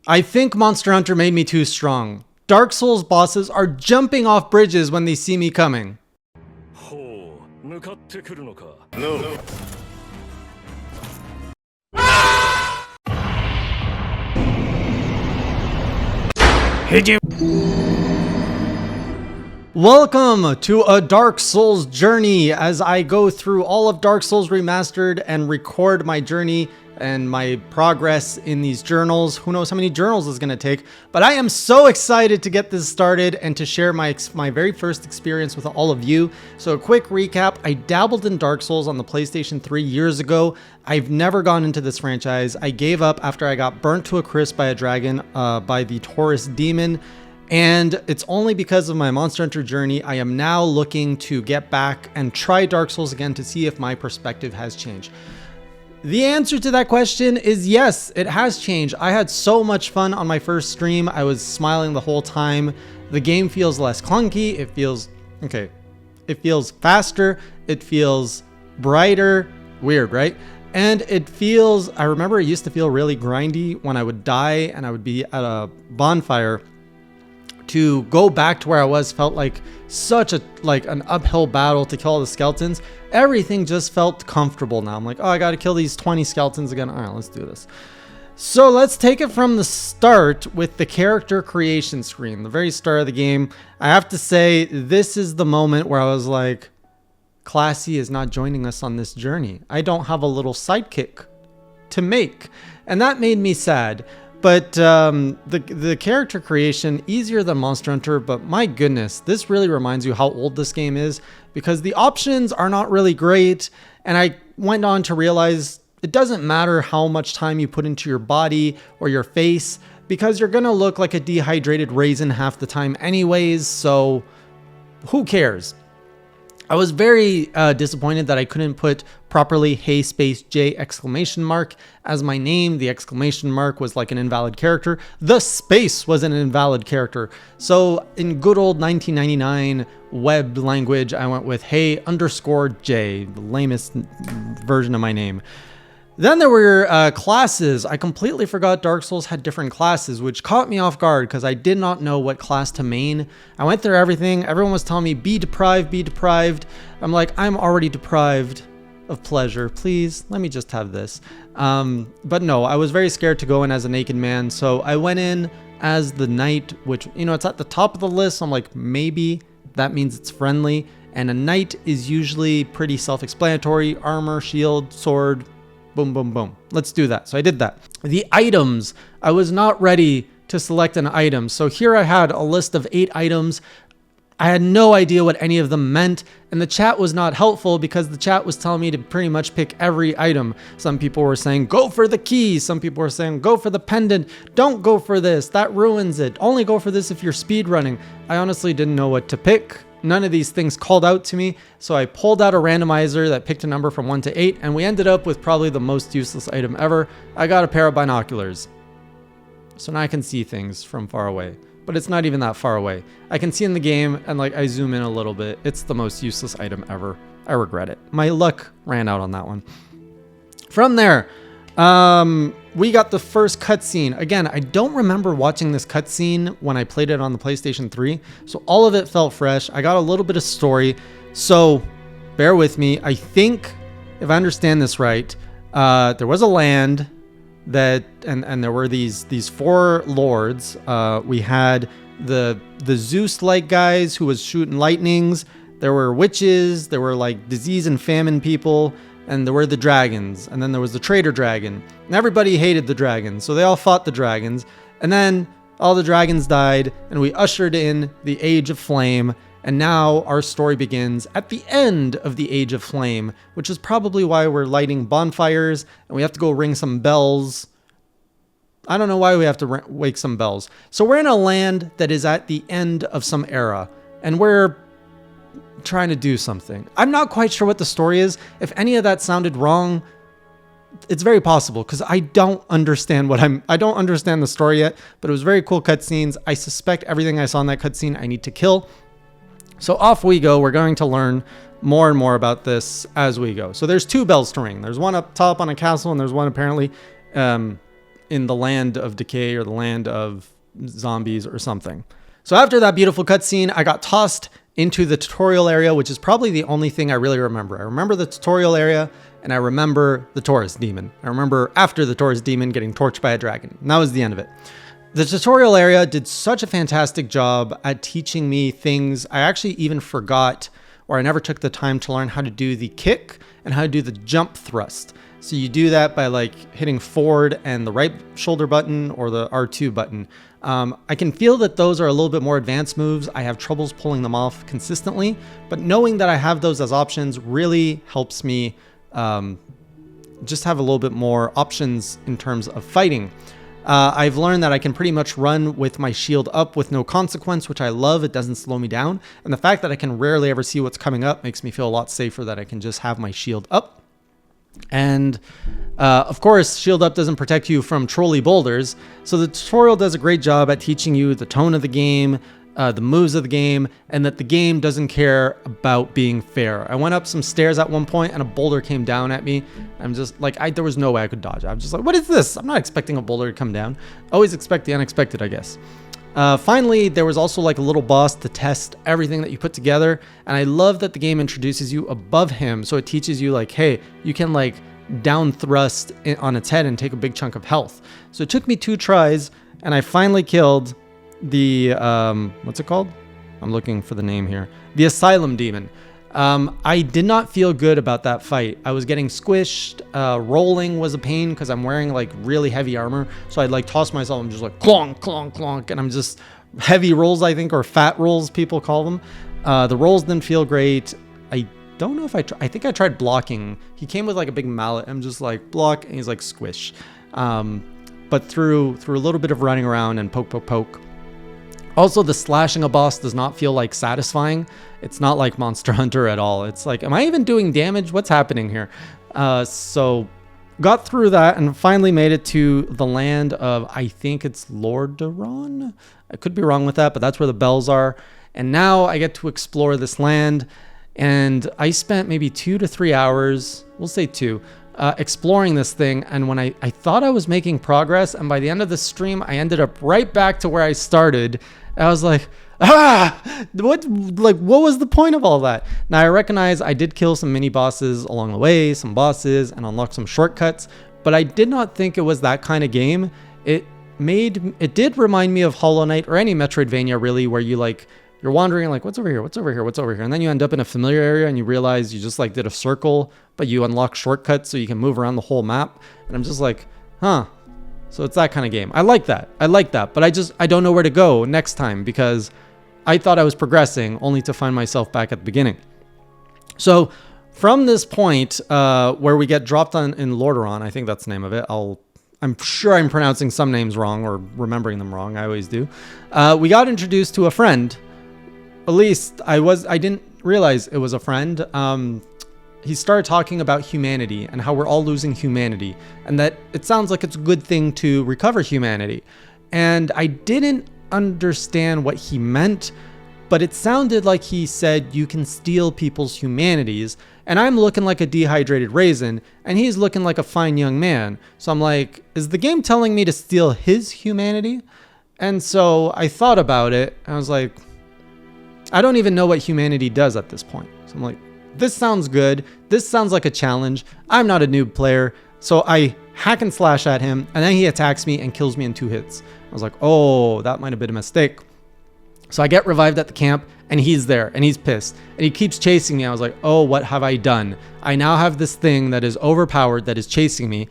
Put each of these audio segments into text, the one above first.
I think Monster Hunter made me too strong. Dark Souls bosses are jumping off bridges when they see me coming. No. Welcome to a Dark Souls journey as I go through all of Dark Souls Remastered and record my journey and my progress in these journals. Who knows how many journals it's going to take, but I am so excited to get this started and to share my very first experience with all of you. So a quick recap, I dabbled in Dark Souls on the PlayStation 3 years ago. I've never gone into this franchise. I gave up after I got burnt to a crisp by a dragon by the Taurus Demon. And it's only because of my Monster Hunter journey I am now looking to get back and try Dark Souls again to see if my perspective has changed. The answer to that question is yes, it has changed. I had so much fun on my first stream. I was smiling the whole time. The game feels less clunky. It feels faster. It feels brighter. Weird, right? And it feels, I remember it used to feel really grindy when I would die and I would be at a bonfire. To go back to where I was felt like such an uphill battle to kill all the skeletons. Everything just felt comfortable now. I'm like, oh, I got to kill these 20 skeletons again. All right, let's do this. So let's take it from the start with the character creation screen, the very start of the game. I have to say, this is the moment where I was like, Classy is not joining us on this journey. I don't have a little sidekick to make. And that made me sad. But the character creation, easier than Monster Hunter, but my goodness, this really reminds you how old this game is because the options are not really great. And I went on to realize it doesn't matter how much time you put into your body or your face because you're going to look like a dehydrated raisin half the time anyways. So who cares? I was very disappointed that I couldn't put properly "Hey Space J!" exclamation mark as my name. The exclamation mark was like an invalid character. The space was an invalid character. So in good old 1999 web language, I went with "Hey_J," the lamest version of my name. Then there were classes. I completely forgot Dark Souls had different classes, which caught me off guard because I did not know what class to main. I went through everything. Everyone was telling me, be deprived, be deprived. I'm like, I'm already deprived of pleasure. Please, let me just have this. But no, I was very scared to go in as a naked man. So I went in as the knight, which, you know, it's at the top of the list. So I'm like, maybe that means it's friendly. And a knight is usually pretty self-explanatory. Armor, shield, sword, boom, boom, boom. Let's do that. So I did that. The items, I was not ready to select an item. So here I had a list of 8 items. I had no idea what any of them meant. And the chat was not helpful because the chat was telling me to pretty much pick every item. Some people were saying, go for the key. Some people were saying, go for the pendant. Don't go for this. That ruins it. Only go for this if you're speed running. I honestly didn't know what to pick. None of these things called out to me, so I pulled out a randomizer that picked a number from 1 to 8, and we ended up with probably the most useless item ever. I got a pair of binoculars. So now I can see things from far away, but it's not even that far away. I can see in the game, and like I zoom in a little bit. It's the most useless item ever. I regret it. My luck ran out on that one. From there, we got the first cutscene. Again, I don't remember watching this cutscene when I played it on the PlayStation 3, so all of it felt fresh. I got a little bit of story, so bear with me. I think, if I understand this right, there was a land that, and there were these 4 lords. We had the Zeus-like guys who was shooting lightnings. There were witches. There were like disease and famine people. And there were the dragons, and then there was the traitor dragon, and everybody hated the dragons, so they all fought the dragons, and then all the dragons died, and we ushered in the Age of Flame, and now our story begins at the end of the Age of Flame, which is probably why we're lighting bonfires, and we have to go ring some bells. I don't know why we have to wake some bells. So we're in a land that is at the end of some era, and we're trying to do something. I'm not quite sure what the story is. If any of that sounded wrong, it's very possible because I don't understand I don't understand the story yet, but it was very cool cutscenes. I suspect everything I saw in that cutscene I need to kill. So off we go. We're going to learn more and more about this as we go. So there's 2 bells to ring. There's one up top on a castle, and there's one apparently in the land of decay or the land of zombies or something. So after that beautiful cutscene, I got tossed into the tutorial area, which is probably the only thing I really remember. I remember the tutorial area, and I remember the Taurus Demon. I remember after the Taurus Demon getting torched by a dragon. And that was the end of it. The tutorial area did such a fantastic job at teaching me things I actually even forgot, or I never took the time to learn how to do the kick and how to do the jump thrust. So you do that by like hitting forward and the right shoulder button or the R2 button. I can feel that those are a little bit more advanced moves. I have troubles pulling them off consistently, but knowing that I have those as options really helps me just have a little bit more options in terms of fighting. I've learned that I can pretty much run with my shield up with no consequence, which I love. It doesn't slow me down. And the fact that I can rarely ever see what's coming up makes me feel a lot safer that I can just have my shield up. And of course, shield up doesn't protect you from trolley boulders. So the tutorial does a great job at teaching you the tone of the game, the moves of the game, and that the game doesn't care about being fair. I went up some stairs at one point and a boulder came down at me. I'm just like, there was no way I could dodge. I'm just like, what is this? I'm not expecting a boulder to come down. Always expect the unexpected, I guess. Finally, there was also like a little boss to test everything that you put together. And I love that the game introduces you above him. So it teaches you like, hey, you can like down thrust on its head and take a big chunk of health. So it took me 2 tries and I finally killed the, what's it called? I'm looking for the name here. The Asylum Demon. I did not feel good about that fight. I was getting squished. Rolling was a pain because I'm wearing like really heavy armor. So I'd like toss myself. I'm just like clonk, clonk, clonk. And I'm just heavy rolls, I think, or fat rolls, people call them. The rolls didn't feel great. I don't know if I think I tried blocking. He came with like a big mallet. I'm just like block and he's like squish. But through a little bit of running around and poke, poke, poke. Also, the slashing a boss does not feel like satisfying. It's not like Monster Hunter at all. It's like, am I even doing damage? What's happening here? So got through that and finally made it to the land of, I think it's Lordran. I could be wrong with that, but that's where the bells are. And now I get to explore this land. And I spent maybe 2 to 3 hours, we'll say 2, exploring this thing. And when I thought I was making progress, and by the end of the stream, I ended up right back to where I started. I was like, what was the point of all that? Now I recognize I did kill some mini bosses along the way, some bosses, and unlock some shortcuts, but I did not think it was that kind of game. It did remind me of Hollow Knight or any Metroidvania really, where you're wandering like, what's over here? What's over here? What's over here? And then you end up in a familiar area and you realize you just like did a circle, but you unlock shortcuts so you can move around the whole map. And I'm just like, huh. So it's that kind of game. I like that. But I don't know where to go next time because I thought I was progressing only to find myself back at the beginning. So from this point where we get dropped in Lordran, I think that's the name of it. I'm sure I'm pronouncing some names wrong or remembering them wrong. I always do. We got introduced to a friend. At least I didn't realize it was a friend. He started talking about humanity and how we're all losing humanity and that it sounds like it's a good thing to recover humanity. And I didn't understand what he meant, but it sounded like he said you can steal people's humanities. And I'm looking like a dehydrated raisin and he's looking like a fine young man. So I'm like, is the game telling me to steal his humanity? And so I thought about it. And I was like, I don't even know what humanity does at this point. So I'm like, this sounds good. This sounds like a challenge. I'm not a noob player. So I hack and slash at him and then he attacks me and kills me in 2 hits. I was like, oh, that might have been a mistake. So I get revived at the camp and he's there and he's pissed and he keeps chasing me. I was like, oh, what have I done? I now have this thing that is overpowered that is chasing me.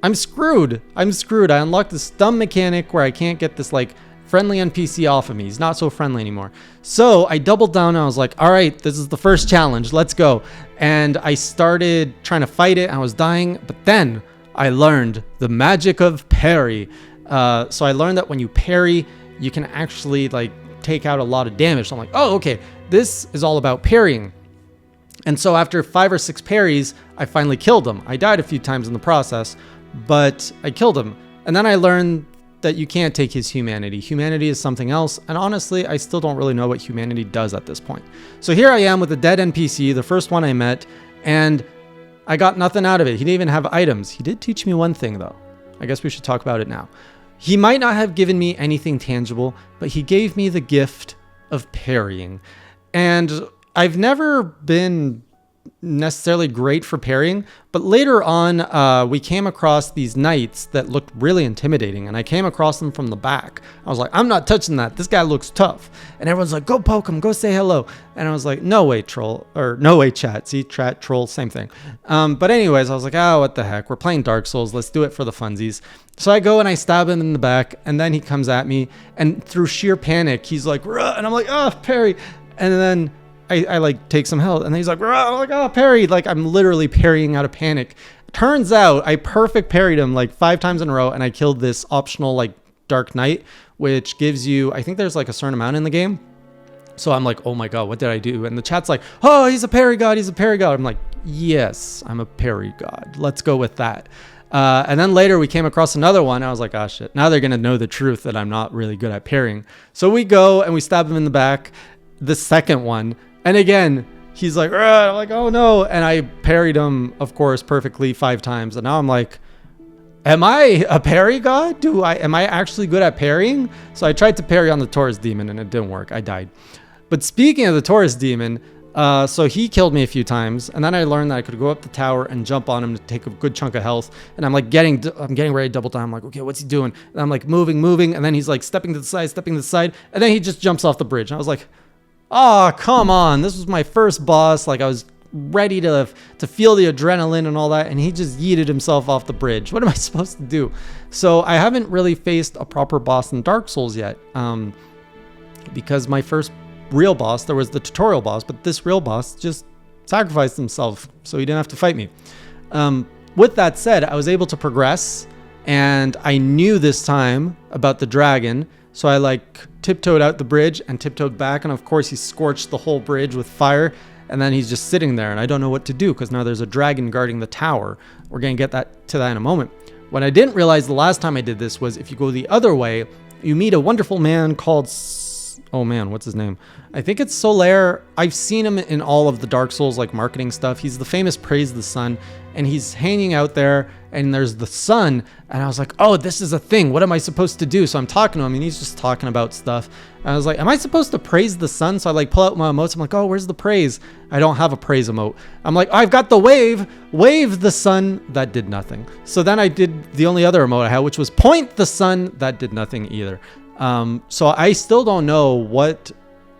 I'm screwed. I unlocked this dumb mechanic where I can't get this like friendly NPC off of me. He's not so friendly anymore. So I doubled down and I was like, all right, this is the first challenge. Let's go. And I started trying to fight it. I was dying, but then I learned the magic of parry. So I learned that when you parry, you can actually like take out a lot of damage. So I'm like, oh, okay, this is all about parrying. And so after 5 or 6 parries, I finally killed him. I died a few times in the process, but I killed him. And then I learned that you can't take his humanity. Humanity is something else. And honestly, I still don't really know what humanity does at this point. So here I am with a dead NPC, the first one I met, and I got nothing out of it. He didn't even have items. He did teach me one thing though. I guess we should talk about it now. He might not have given me anything tangible, but he gave me the gift of parrying. And I've never been necessarily great for parrying, but later on we came across these knights that looked really intimidating, and I came across them from the back. I was like, I'm not touching that, this guy looks tough. And everyone's like, go poke him, go say hello. And I was like, no way, troll, or no way, chat. See, chat, troll, same thing. But anyways, I was like, oh, what the heck, we're playing Dark Souls, let's do it for the funsies. So I go and I stab him in the back, and then he comes at me, and through sheer panic he's like, "Ruh," and I'm like, oh, parry. And then I like take some health, and then he's like, I'm like, oh, parry. Like, I'm literally parrying out of panic. Turns out I perfect parried him like 5 times in a row, and I killed this optional like Dark Knight, which gives you, I think there's like a certain amount in the game. So I'm like, oh my god, what did I do? And the chat's like, oh, he's a parry god, he's a parry god. I'm like, yes, I'm a parry god. Let's go with that. And then later we came across another one. I was like, oh shit, now they're gonna know the truth that I'm not really good at parrying. So we go and we stab him in the back, the second one. And again, he's like, I'm like, oh no. And I parried him, of course, perfectly 5 times. And now I'm like, am I a parry god? Am I actually good at parrying? So I tried to parry on the Taurus Demon and it didn't work. I died. But speaking of the Taurus Demon, so he killed me a few times. And then I learned that I could go up the tower and jump on him to take a good chunk of health. And I'm like getting ready to double down. I'm like, okay, what's he doing? And I'm like moving. And then he's like stepping to the side. And then he just jumps off the bridge. And I was like, oh, come on. This was my first boss. Like, I was ready to feel the adrenaline and all that, and he just yeeted himself off the bridge. What am I supposed to do? So I haven't really faced a proper boss in Dark Souls yet, because my first real boss, there was the tutorial boss, but this real boss just sacrificed himself, so he didn't have to fight me. With that said, I was able to progress, and I knew this time about the dragon. So I like tiptoed out the bridge and tiptoed back, and of course he scorched the whole bridge with fire, and then he's just sitting there, and I don't know what to do because now there's a dragon guarding the tower. We're gonna get to that in a moment. What I didn't realize the last time I did this was if you go the other way, you meet a wonderful man called, oh man, what's his name? I think it's Solaire. I've seen him in all of the Dark Souls like marketing stuff. He's the famous Praise the Sun, and he's hanging out there, and there's the sun, and I was like, oh, this is a thing. What am I supposed to do? So I'm talking to him, and he's just talking about stuff. And I was like, am I supposed to praise the sun? So I like pull out my emotes. I'm like, oh, where's the praise? I don't have a praise emote. I'm like, I've got the wave the sun. That did nothing. So then I did the only other emote I had, which was point the sun. That did nothing either. So I still don't know what,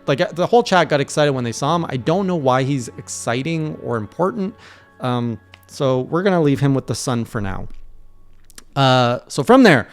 like, the whole chat got excited when they saw him. I don't know why he's exciting or important. So we're going to leave him with the sun for now. So from there,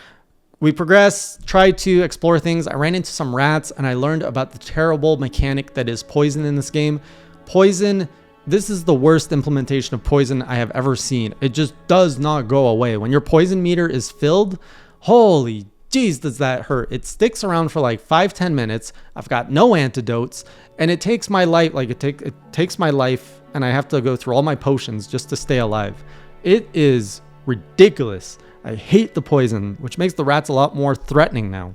we progress, try to explore things. I ran into some rats, and I learned about the terrible mechanic that is poison in this game. Poison, this is the worst implementation of poison I have ever seen. It just does not go away. When your poison meter is filled, holy geez, does that hurt. It sticks around for like 5-10 minutes. I've got no antidotes, and it takes my life, like it takes my life, and I have to go through all my potions just to stay alive. It is ridiculous. I hate the poison, which makes the rats a lot more threatening now.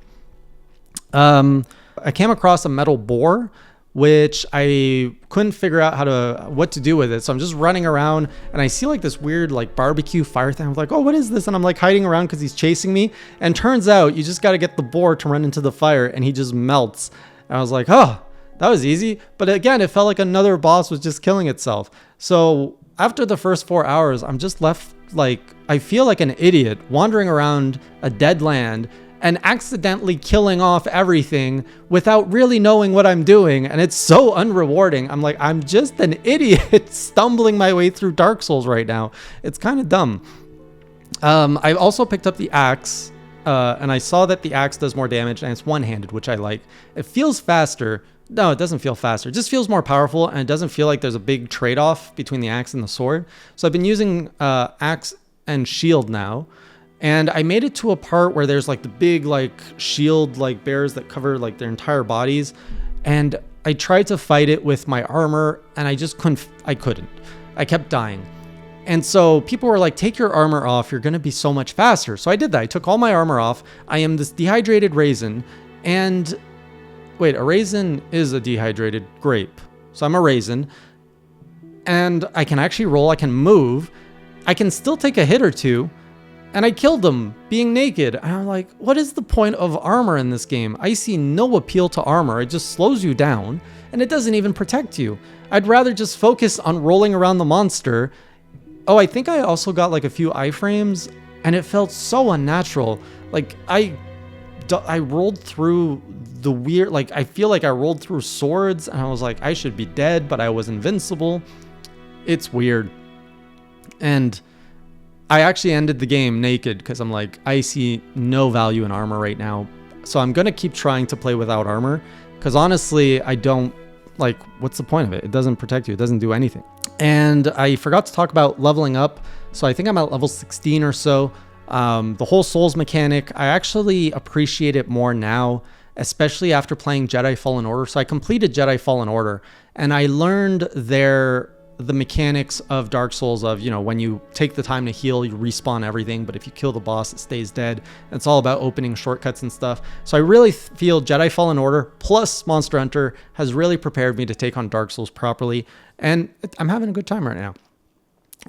I came across a metal boar, which I couldn't figure out what to do with it. So I'm just running around, and I see like this weird like barbecue fire thing. I'm like, oh, what is this? And I'm like hiding around because he's chasing me. And turns out you just got to get the boar to run into the fire, and he just melts. And I was like, oh, that was easy. But again, it felt like another boss was just killing itself. So after the first 4 hours, I'm just left like, I feel like an idiot wandering around a dead land and accidentally killing off everything without really knowing what I'm doing. And it's so unrewarding. I'm like, I'm just an idiot stumbling my way through Dark Souls right now. It's kind of dumb. I also picked up the axe, and I saw that the axe does more damage, and it's one-handed, which I like. It feels faster. No, it doesn't feel faster. It just feels more powerful, and it doesn't feel like there's a big trade-off between the axe and the sword. So I've been using axe and shield now, and I made it to a part where there's like the big like shield like bears that cover like their entire bodies, and I tried to fight it with my armor, and I just couldn't. I kept dying. And so people were like, take your armor off, you're gonna be so much faster. So I did that. I took all my armor off. I am this dehydrated raisin, and wait, a raisin is a dehydrated grape. So I'm a raisin, and I can actually roll, I can move, I can still take a hit or two, And I killed them being naked. And I'm like, what is the point of armor in this game? I see no appeal to armor. It just slows you down and it doesn't even protect you. I'd rather just focus on rolling around the monster. Oh, I think I also got like a few iframes and it felt so unnatural. Like I rolled through the weird, like I feel like I rolled through swords and I was like, I should be dead, but I was invincible. It's weird. And I actually ended the game naked because I'm like, I see no value in armor right now. So I'm going to keep trying to play without armor because honestly, I don't like, what's the point of it? It doesn't protect you. It doesn't do anything. And I forgot to talk about leveling up. So I think I'm at level 16 or so. The whole Souls mechanic, I actually appreciate it more now, especially after playing Jedi Fallen Order. So I completed Jedi Fallen Order and I learned the mechanics of Dark Souls of, you know, when you take the time to heal, you respawn everything, but if you kill the boss, it stays dead. It's all about opening shortcuts and stuff. So I really feel Jedi Fallen Order plus Monster Hunter has really prepared me to take on Dark Souls properly, and I'm having a good time right now.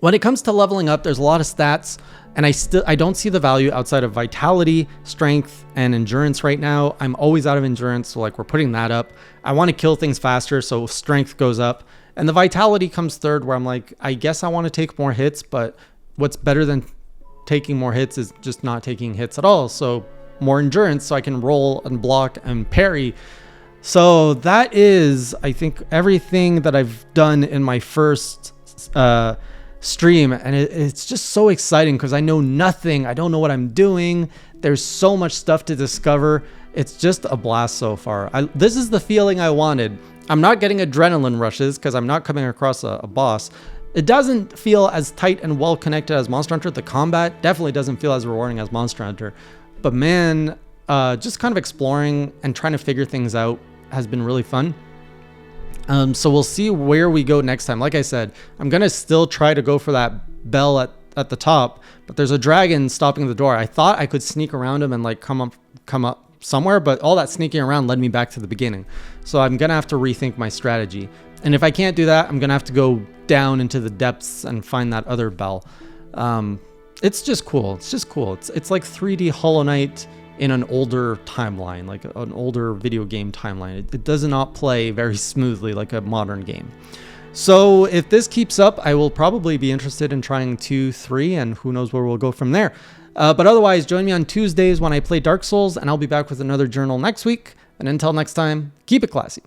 When it comes to leveling up, there's a lot of stats, and I don't see the value outside of vitality, strength, and endurance right now. I'm always out of endurance, so like we're putting that up. I want to kill things faster, so strength goes up. And the vitality comes third, where I'm like, I guess I want to take more hits, but what's better than taking more hits is just not taking hits at all. So more endurance so I can roll and block and parry. So that is, I think, everything that I've done in my first stream. And it's just so exciting because I know nothing. I don't know what I'm doing. There's so much stuff to discover. It's just a blast so far. This is the feeling I wanted. I'm not getting adrenaline rushes because I'm not coming across a boss. It doesn't feel as tight and well connected as Monster Hunter. The combat definitely doesn't feel as rewarding as Monster Hunter. But man, just kind of exploring and trying to figure things out has been really fun. So we'll see where we go next time. Like I said, I'm going to still try to go for that bell at the top, but there's a dragon stopping the door. I thought I could sneak around him and like come up somewhere, but all that sneaking around led me back to the beginning. So I'm going to have to rethink my strategy. And if I can't do that, I'm going to have to go down into the depths and find that other bell. It's just cool. It's just cool. It's like 3D Hollow Knight in an older timeline, like an older video game timeline. It does not play very smoothly like a modern game. So if this keeps up, I will probably be interested in trying 2, 3, and who knows where we'll go from there. But otherwise, join me on Tuesdays when I play Dark Souls, and I'll be back with another journal next week. And until next time, keep it classy.